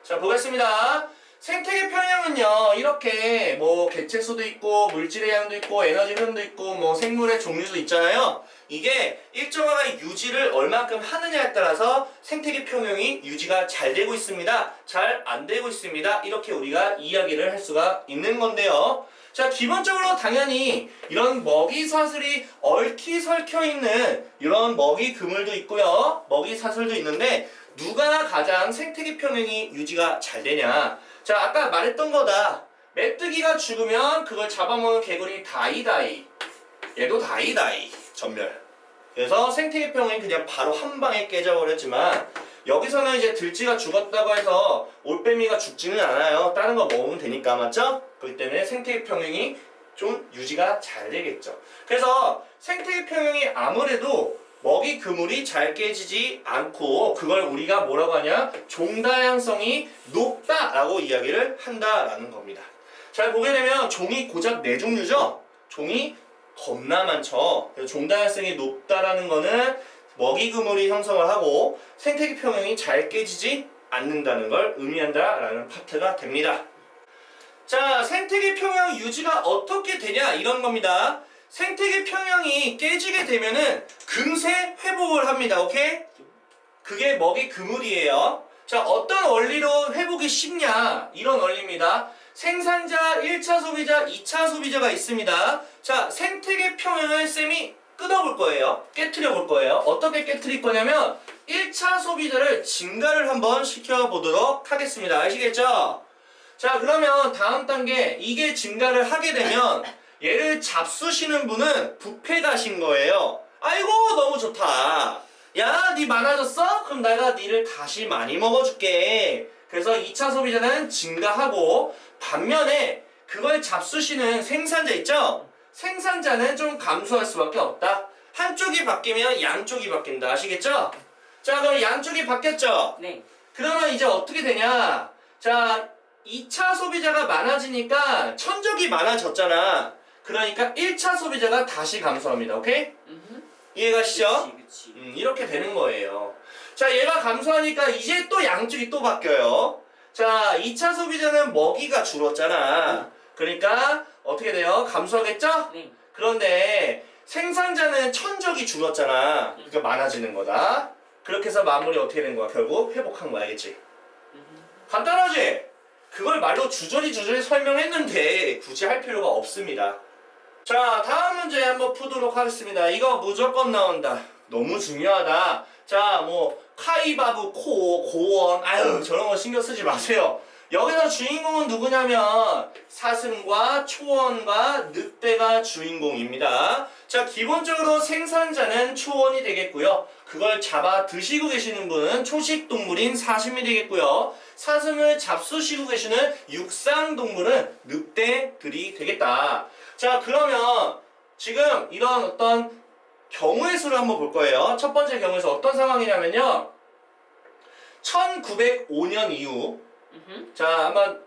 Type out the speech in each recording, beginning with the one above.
자, 보겠습니다. 생태계 평형은요, 이렇게 뭐 개체수도 있고 물질의 양도 있고 에너지 흐름도 있고 뭐 생물의 종류도 있잖아요. 이게 일정하게 유지를 얼만큼 하느냐에 따라서 생태계 평형이 유지가 잘 되고 있습니다, 잘 안 되고 있습니다, 이렇게 우리가 이야기를 할 수가 있는 건데요. 자, 기본적으로 당연히 이런 먹이 사슬이 얽히설켜 있는 이런 먹이 그물도 있고요, 먹이 사슬도 있는데 누가 가장 생태계 평형이 유지가 잘 되냐. 자, 아까 말했던 거다. 메뚜기가 죽으면 그걸 잡아먹는 개구리 다이다이, 얘도 다이다이 전멸. 그래서 생태계 평형이 그냥 바로 한 방에 깨져버렸지만 여기서는 이제 들쥐가 죽었다고 해서 올빼미가 죽지는 않아요. 다른 거 먹으면 되니까, 맞죠? 그렇기 때문에 생태계 평형이 좀 유지가 잘 되겠죠. 그래서 생태계 평형이 아무래도 먹이 그물이 잘 깨지지 않고 그걸 우리가 뭐라고 하냐? 종다양성이 높다라고 이야기를 한다라는 겁니다. 잘 보게 되면 종이 고작 4종류죠? 종이 겁나 많죠. 그래서 종다양성이 높다라는 거는 먹이 그물이 형성을 하고 생태계 평형이 잘 깨지지 않는다는 걸 의미한다라는 파트가 됩니다. 자, 생태계 평형 유지가 어떻게 되냐 이런 겁니다. 생태계 평형이 깨지게 되면은 금세 회복을 합니다. 오케이? 그게 먹이 그물이에요. 자, 어떤 원리로 회복이 쉽냐 이런 원리입니다. 생산자 1차 소비자, 2차 소비자가 있습니다. 자, 생태계 평형을 쌤이 끊어볼 거예요. 깨트려 볼 거예요. 어떻게 깨트릴 거냐면 1차 소비자를 증가를 한번 시켜보도록 하겠습니다. 아시겠죠? 자, 그러면 다음 단계 이게 증가를 하게 되면 얘를 잡수시는 분은 부패가신 거예요. 아이고 너무 좋다. 야, 니 많아졌어? 그럼 내가 니를 다시 많이 먹어줄게. 그래서 2차 소비자는 증가하고 반면에 그걸 잡수시는 생산자 있죠? 생산자는 좀 감소할 수밖에 없다. 한쪽이 바뀌면 양쪽이 바뀐다. 아시겠죠? 자, 그럼 양쪽이 바뀌었죠? 네. 그러면 이제 어떻게 되냐? 자, 2차 소비자가 많아지니까 천적이 많아졌잖아. 그러니까 1차 소비자가 다시 감소합니다. 오케이? 이해가시죠? 그치. 이렇게 되는 거예요. 자, 얘가 감소하니까 이제 또 양쪽이 또 바뀌어요. 자, 2차 소비자는 먹이가 줄었잖아. 그러니까 어떻게 돼요? 감소하겠죠? 네. 그런데 생산자는 천적이 줄었잖아. 그러니까 많아지는 거다. 그렇게 해서 마무리 어떻게 된 거야? 결국 회복한 거야. 알겠지? 간단하지? 그걸 말로 주저리 설명했는데 굳이 할 필요가 없습니다. 자, 다음 문제 한번 푸도록 하겠습니다. 이거 무조건 나온다. 너무 중요하다. 자, 뭐 카이바브, 코, 고원, 아유 저런 거 신경 쓰지 마세요. 여기서 주인공은 누구냐면 사슴과 초원과 늑대가 주인공입니다. 자, 기본적으로 생산자는 초원이 되겠고요. 그걸 잡아 드시고 계시는 분은 초식동물인 사슴이 되겠고요. 사슴을 잡수시고 계시는 육상동물은 늑대들이 되겠다. 자, 그러면 지금 이런 어떤 경우의 수를 한번 볼 거예요. 첫 번째 경우의 수 어떤 상황이냐면요. 1905년 이후, 자, 한번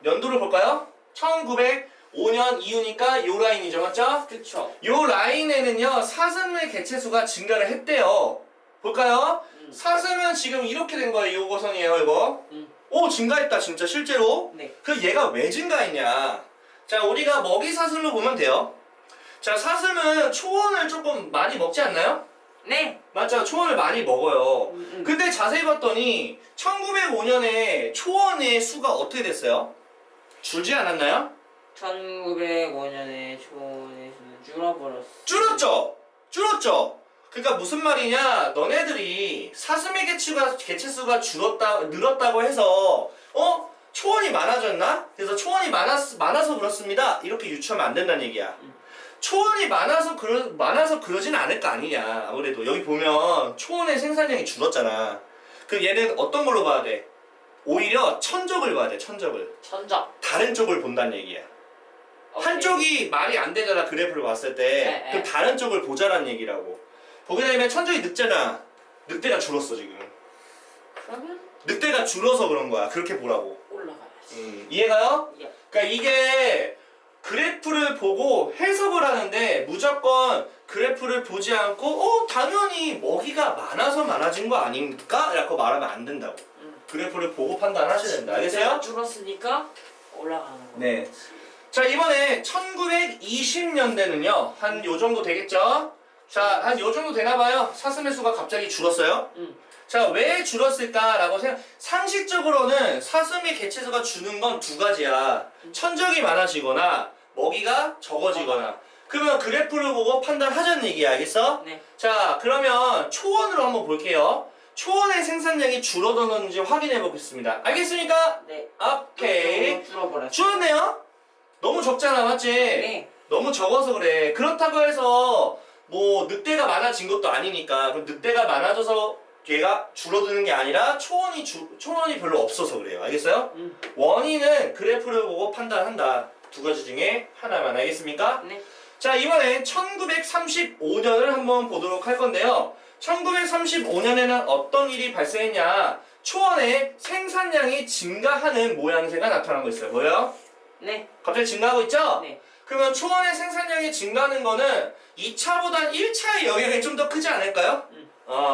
연도를 볼까요? 1905년 이후니까 요 라인이죠, 맞죠? 그쵸. 요 라인에는요, 사슴의 개체수가 증가를 했대요. 볼까요? 사슴은 지금 이렇게 된 거예요. 요 고선이에요, 이거. 오, 증가했다, 진짜, 실제로. 네. 그 얘가 왜 증가했냐? 자, 우리가 먹이 사슬로 보면 돼요. 자, 사슴은 초원을 조금 많이 먹지 않나요? 네. 맞죠? 초원을 많이 먹어요. 근데 자세히 봤더니 1905년에 초원의 수가 어떻게 됐어요? 줄지 않았나요? 1905년에 초원에서는 줄어버렸어. 줄었죠? 줄었죠? 그러니까 무슨 말이냐? 너네들이 사슴의 개체수가 늘었다고 해서 초원이 많아졌나? 그래서 초원이 많아서 그렇습니다. 이렇게 유추하면 안 된다는 얘기야. 초원이 많아서 그러진 않을 거 아니냐. 아무래도 여기 보면 초원의 생산량이 줄었잖아. 그 얘는 어떤 걸로 봐야 돼? 오히려 천적을 봐야 돼. 천적을. 천적. 다른 쪽을 본다는 얘기야. 한쪽이 말이 안 되잖아. 그래프를 봤을 때. 네, 그 다른 쪽을 보자라는 얘기라고. 보게 되면 천적이 늑대잖아. 늑대가 줄었어 지금. 그러면 늑대가 줄어서 그런 거야. 그렇게 보라고. 올라가야지. 이해가요? 예. 그러니까 이게 그래프를 보고 해석을 하는데 무조건 그래프를 보지 않고 당연히 먹이가 많아서 많아진 거 아닙니까? 라고 말하면 안 된다고. 그래프를 보고 판단하셔야 됩니다. 알겠어요? 줄었으니까 올라가는 거. 네. 자, 이번에 1920년대는요. 한 요 정도 되겠죠? 자, 한 요 정도 되나 봐요. 사슴의 수가 갑자기 줄었어요. 자, 왜 줄었을까라고 상식적으로는 사슴의 개체수가 주는 건 두 가지야. 천적이 많아지거나 먹이가 적어지거나. 그러면 그래프를 보고 판단하자는 얘기야. 알겠어? 네. 자, 그러면 초원으로 한번 볼게요. 초원의 생산량이 줄어드는지 확인해 보겠습니다. 알겠습니까? 네. 오케이. 줄어버렸어. 줄었네요? 너무 적잖아, 맞지? 네. 너무 적어서 그래. 그렇다고 해서 뭐 늑대가 많아진 것도 아니니까. 그럼 늑대가 많아져서 얘가 줄어드는 게 아니라 초원이 별로 없어서 그래요. 알겠어요? 원인은 그래프를 보고 판단한다. 두 가지 중에 하나만. 알겠습니까? 네. 자, 이번엔 1935년을 한번 보도록 할 건데요. 1935년에는 어떤 일이 발생했냐? 초원의 생산량이 증가하는 모양새가 나타난 거 있어요. 뭐예요? 네. 갑자기 증가하고 있죠? 네. 그러면 초원의 생산량이 증가하는 거는 2차보단 1차의 영향이 좀 더 크지 않을까요?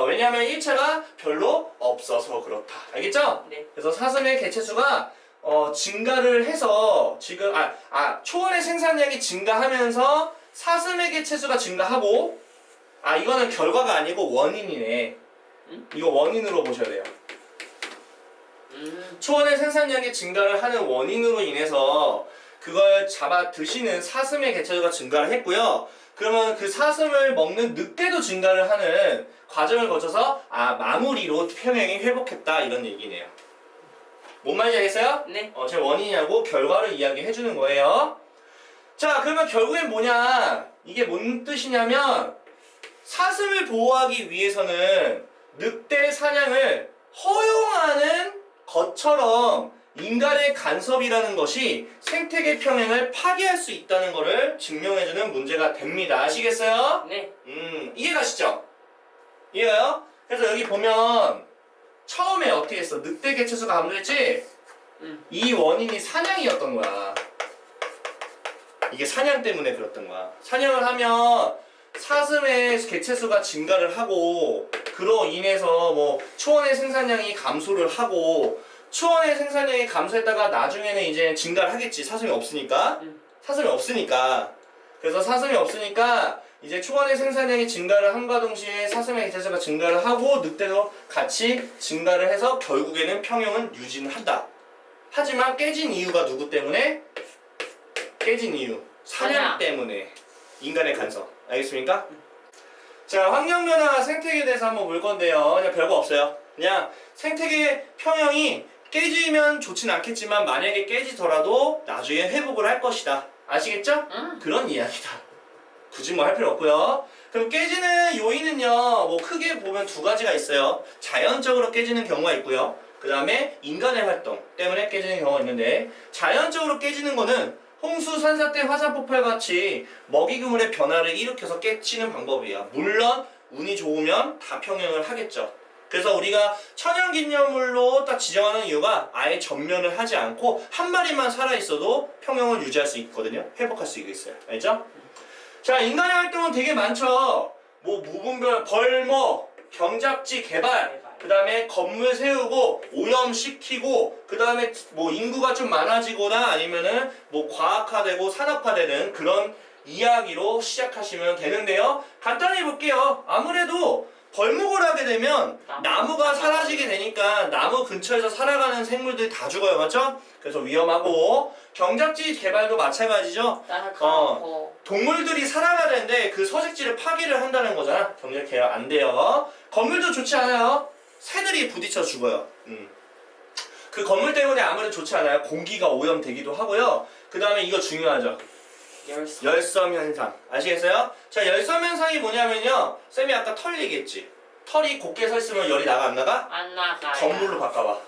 왜냐하면 1차가 별로 없어서 그렇다. 알겠죠? 네. 그래서 사슴의 개체수가 증가를 해서 지금 초원의 생산량이 증가하면서 사슴의 개체수가 증가하고 이거는 결과가 아니고 원인이네. 이거 원인으로 보셔야 돼요. 초원의 생산량이 증가를 하는 원인으로 인해서 그걸 잡아 드시는 사슴의 개체수가 증가를 했고요. 그러면 그 사슴을 먹는 늑대도 증가를 하는 과정을 거쳐서 마무리로 평형이 회복했다 이런 얘기네요. 뭔 말인지 알겠어요? 네. 제 원인이냐고 결과를 이야기해 주는 거예요. 자, 그러면 결국엔 뭐냐? 이게 뭔 뜻이냐면 사슴을 보호하기 위해서는 늑대 사냥을 허용하는 것처럼 인간의 간섭이라는 것이 생태계 평행을 파괴할 수 있다는 것을 증명해주는 문제가 됩니다. 아시겠어요? 네. 이해가시죠? 이해가요? 그래서 여기 보면 처음에 어떻게 했어? 늑대 개체수가 감소했지? 이 원인이 사냥이었던 거야. 이게 사냥 때문에 그랬던 거야. 사냥을 하면 사슴의 개체수가 증가를 하고 그로 인해서 뭐 초원의 생산량이 감소를 하고 초원의 생산량이 감소했다가 나중에는 이제 증가를 하겠지. 사슴이 없으니까. 사슴이 없으니까. 그래서 사슴이 없으니까 이제 초원의 생산량이 증가를 함과 동시에 사슴의 개체수가 증가를 하고 늑대도 같이 증가를 해서 결국에는 평형은 유지는 한다. 하지만 깨진 이유가 누구 때문에? 깨진 이유. 사냥 때문에. 인간의 간섭. 알겠습니까? 자, 환경변화 생태계에 대해서 한번 볼 건데요. 그냥 별거 없어요. 그냥 생태계 평형이 깨지면 좋진 않겠지만 만약에 깨지더라도 나중에 회복을 할 것이다. 아시겠죠? 그런 이야기다. 굳이 뭐 할 필요 없고요. 그럼 깨지는 요인은요. 뭐 크게 보면 두 가지가 있어요. 자연적으로 깨지는 경우가 있고요. 그 다음에 인간의 활동 때문에 깨지는 경우가 있는데 자연적으로 깨지는 거는 홍수, 산사태, 화산 폭발 같이 먹이 그물의 변화를 일으켜서 깨지는 방법이에요. 물론 운이 좋으면 다 평형을 하겠죠. 그래서 우리가 천연기념물로 딱 지정하는 이유가 아예 전면을 하지 않고 한 마리만 살아있어도 평형을 유지할 수 있거든요. 회복할 수 있어요. 알죠? 자, 인간의 활동은 되게 많죠. 뭐 무분별 벌목, 경작지 개발, 그 다음에 건물 세우고 오염시키고 그 다음에 뭐 인구가 좀 많아지거나 아니면은 뭐 과학화되고 산업화되는 그런 이야기로 시작하시면 되는데요. 간단히 볼게요. 아무래도 벌목을 하게 되면 나무가 사라지게 되니까 나무 근처에서 살아가는 생물들이 다 죽어요. 맞죠? 그래서 위험하고 경작지 개발도 마찬가지죠. 동물들이 살아가야 되는데 그 서식지를 파괴를 한다는 거잖아. 경작 개발 안 돼요. 건물도 좋지 않아요. 새들이 부딪혀 죽어요. 그 건물 때문에 아무래도 좋지 않아요. 공기가 오염되기도 하고요. 그 다음에 이거 중요하죠. 열섬 현상. 아시겠어요? 자, 열섬 현상이 뭐냐면요. 쌤이 아까 털 얘기했지. 털이 곱게 서 있으면 열이 나가 안 나가? 안 나가요. 건물로 바꿔봐.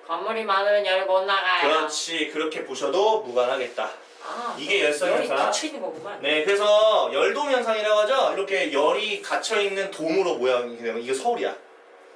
건물이 많으면 열이 못 나가요. 그렇지. 그렇게 보셔도 무관하겠다. 이게 열섬 열이 현상. 닫혀 있는 거구만. 네, 그래서 열돔 현상이라고 하죠. 이렇게 열이 갇혀있는 돔으로 모양이 되면 이게 서울이야.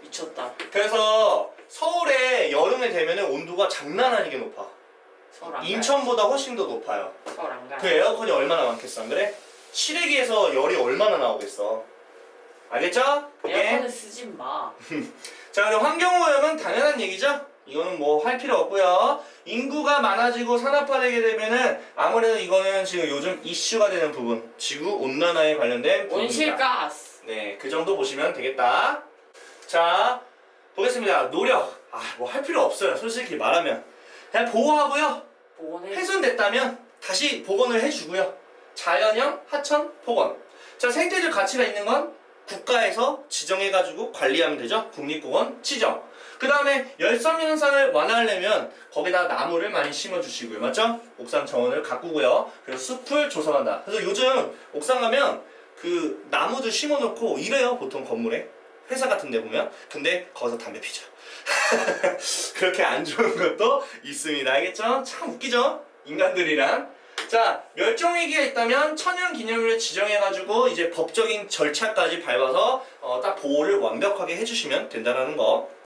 미쳤다. 그래서 서울에 여름에 되면은 온도가 장난 아니게 높아. 서울 안 인천보다 훨씬 더 높아요. 가요. 서울 안 가요. 그 에어컨이 얼마나 많겠어, 안 그래? 실외기에서 열이 얼마나 나오겠어. 알겠죠? 그게 에어컨을 쓰지 마. 자, 그리고 환경오염은 당연한 얘기죠. 이거는 뭐 할 필요 없고요. 인구가 많아지고 산업화되게 되면은 아무래도 이거는 지금 요즘 이슈가 되는 부분, 지구 온난화에 관련된 부분입니다. 온실가스. 네, 그 정도 보시면 되겠다. 자, 보겠습니다. 노력. 뭐 할 필요 없어요. 솔직히 말하면 그냥 보호하고요. 보건해. 훼손됐다면 다시 복원을 해주고요. 자연형 하천 복원. 자, 생태적 가치가 있는 건 국가에서 지정해가지고 관리하면 되죠. 국립공원 지정. 그 다음에 열섬 현상을 완화하려면 거기다 나무를 많이 심어주시고요. 맞죠? 옥상 정원을 가꾸고요. 그리고 숲을 조성한다. 그래서 요즘 옥상 가면 그 나무들 심어놓고 이래요. 보통 건물에. 회사 같은 데 보면. 근데 거기서 담배 피죠. 그렇게 안 좋은 것도 있습니다. 알겠죠? 참 웃기죠? 인간들이랑. 자, 멸종위기가 있다면 천연기념물을 지정해가지고 이제 법적인 절차까지 밟아서 딱 보호를 완벽하게 해주시면 된다는 거.